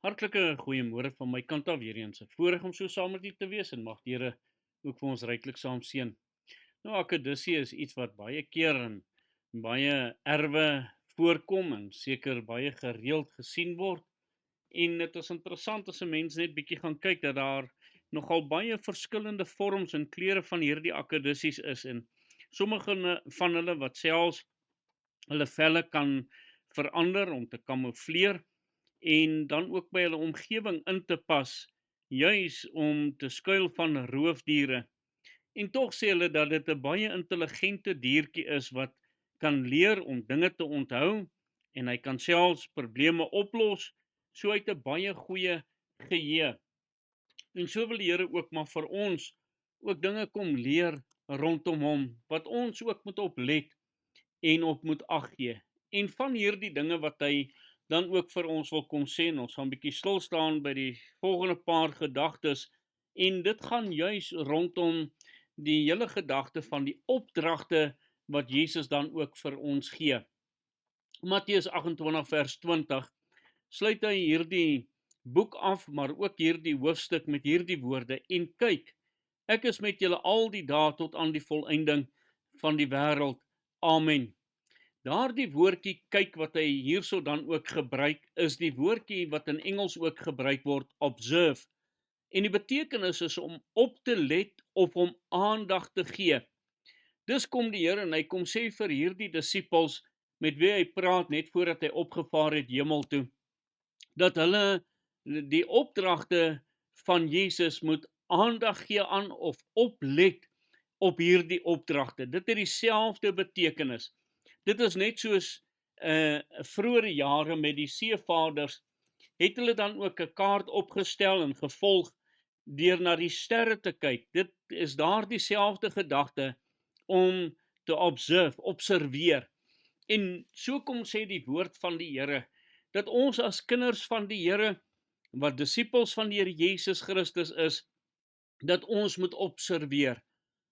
Hartlike goeiemôre van my kant af weer eens. 'n Voorreg om so saam met u te wees en mag die Here ook vir ons ryklik saam seën. Nou akkedissie is iets wat baie keer in baie erwe voorkom en seker baie gereeld gesien word. En dit is interessant as 'n mens net bietjie gaan kyk dat daar nogal baie verskillende vorms en kleure van hierdie akkedisies is en sommige van hulle wat selfs hulle velle kan verander om te kamoufleer en dan ook by hulle omgewing in te pas, juis om te skuil van roofdiere. En tog sê hulle dat dit 'n baie intelligente diertjie is wat kan leer om dinge te onthou en hy kan selfs probleme oplos, so uit 'n baie goeie geheue. En so wil die Here ook maar vir ons ook dinge kom leer rondom hom, wat ons ook moet oplet en op moet ag gee. En van hierdie dinge wat hy dan ook vir ons wil kom sê, en ons gaan bietjie stil staan by die volgende paar gedagtes, en dit gaan juis rondom die hele gedagte van die opdragte wat Jesus dan ook vir ons gee. Matteus 28 vers 20 sluit hy hierdie boek af, maar ook hierdie hoofstuk met hierdie woorde, en kyk, ek is met julle al die dae tot aan die volëinding van die wêreld. Amen. Daardie woordjie kyk wat hy hierso dan ook gebruik, is die woordjie wat in Engels ook gebruik word, observe. En die betekenis is om op te let of om aandag te gee. Dus kom die Here en hy kom sê vir hierdie disippels met wie hy praat net voordat hy opgevaar het hemel toe, dat hulle die opdragte van Jesus moet aandag gee aan of oplet op hierdie opdragte. Dit het dieselfde betekenis. Dit is net soos vroeëre jare met die seevaders, het hulle dan ook 'n kaart opgestel en gevolg deur na die sterre te kyk. Dit is daar dieselfde gedagte om te observeer. En so kom sê die woord van die Here, dat ons as kinders van die Here, wat disippels van die Here Jesus Christus is, dat ons moet observeer,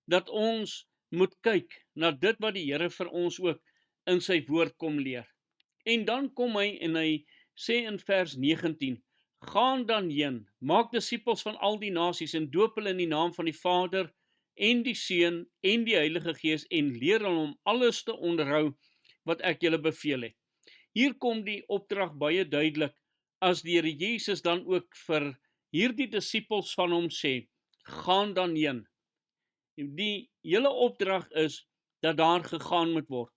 dat ons moet kyk na dit wat die Here vir ons ook in sy woord kom leer. En dan kom hy en hy sê in vers 19, gaan dan heen, maak disippels van al die nasies en doop hulle in die naam van die Vader en die Seun en die Heilige Gees en leer hulle om alles te onderhou wat ek julle beveel het. Hier kom die opdrag baie duidelik, as die Here Jesus dan ook vir hierdie disippels van hom sê, gaan dan heen. Die hele opdrag is dat daar gegaan moet word.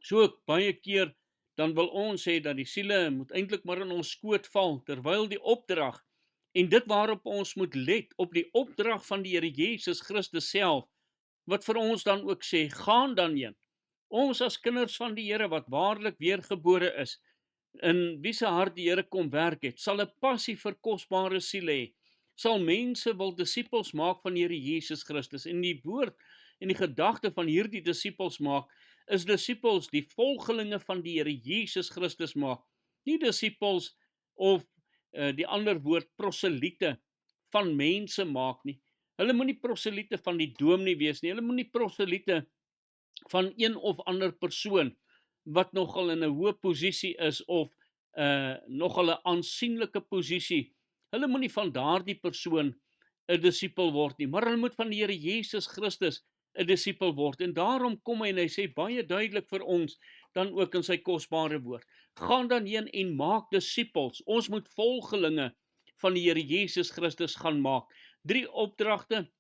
So baie keer dan wil ons sê dat die siele moet eintlik maar in ons skoot val, terwyl die opdrag, en dit waarop ons moet let, op die opdrag van die Here Jesus Christus self, wat vir ons dan ook sê, gaan dan heen. Ons as kinders van die Here wat waarlik weergebore is, in wie se hart die Here kom werk het, sal 'n passie vir kosbare siele hê, sal mense wil disippels maak van die Here Jesus Christus. En die woord en die gedagte van hierdie disippels maak, is disippels die volgelinge van die Here Jesus Christus maak. Nie disippels of die ander woord proseliete van mense maak nie. Hulle moet nie proseliete van die dominee wees nie. Hulle moet nie proseliete van een of ander persoon wat nogal in 'n hoë posisie is of nogal 'n aansienlike posisie. Hulle moet nie van daardie persoon 'n disipel word nie, maar hulle moet van die Here Jesus Christus 'n disipel word. En daarom kom hy en hy sê baie duidelik vir ons dan ook in sy kosbare woord, gaan dan heen en maak disipels. Ons moet volgelinge van die Here Jesus Christus gaan maak. 3 opdragte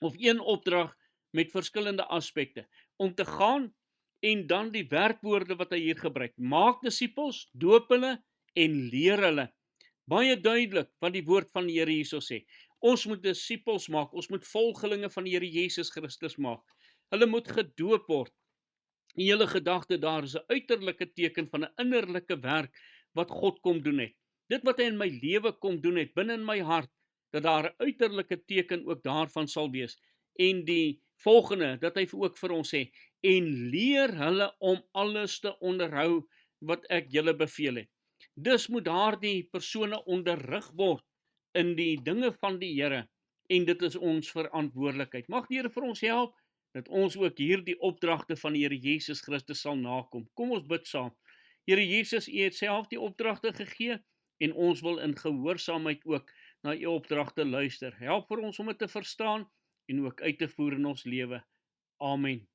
of 1 opdrag met verskillende aspekte. Om te gaan en dan die werkwoorde wat hy hier gebruik. Maak disipels, doop hulle en leer hulle. Baie duidelik wat die woord van die Here hierso sê. Ons moet disipels maak, ons moet volgelinge van die Here Jesus Christus maak. Hulle moet gedoop word. Die hele gedagte daar is 'n uiterlike teken van 'n innerlike werk wat God kom doen het. Dit wat hy in my lewe kom doen het, binne in my hart, dat daar 'n uiterlike teken ook daarvan sal wees. En die volgende, dat hy ook vir ons sê, en leer hulle om alles te onderhou wat ek julle beveel het. Dus moet daardie persone onderrig word in die dinge van die Here, en dit is ons verantwoordelikheid. Mag die Here vir ons help, dat ons ook hierdie opdragte van die Here Jesus Christus sal nakom. Kom ons bid saam. Here Jesus, U het self die opdragte gegee, en ons wil in gehoorsaamheid ook na u opdragte luister. Help vir ons om dit te verstaan en ook uit te voer in ons lewe. Amen.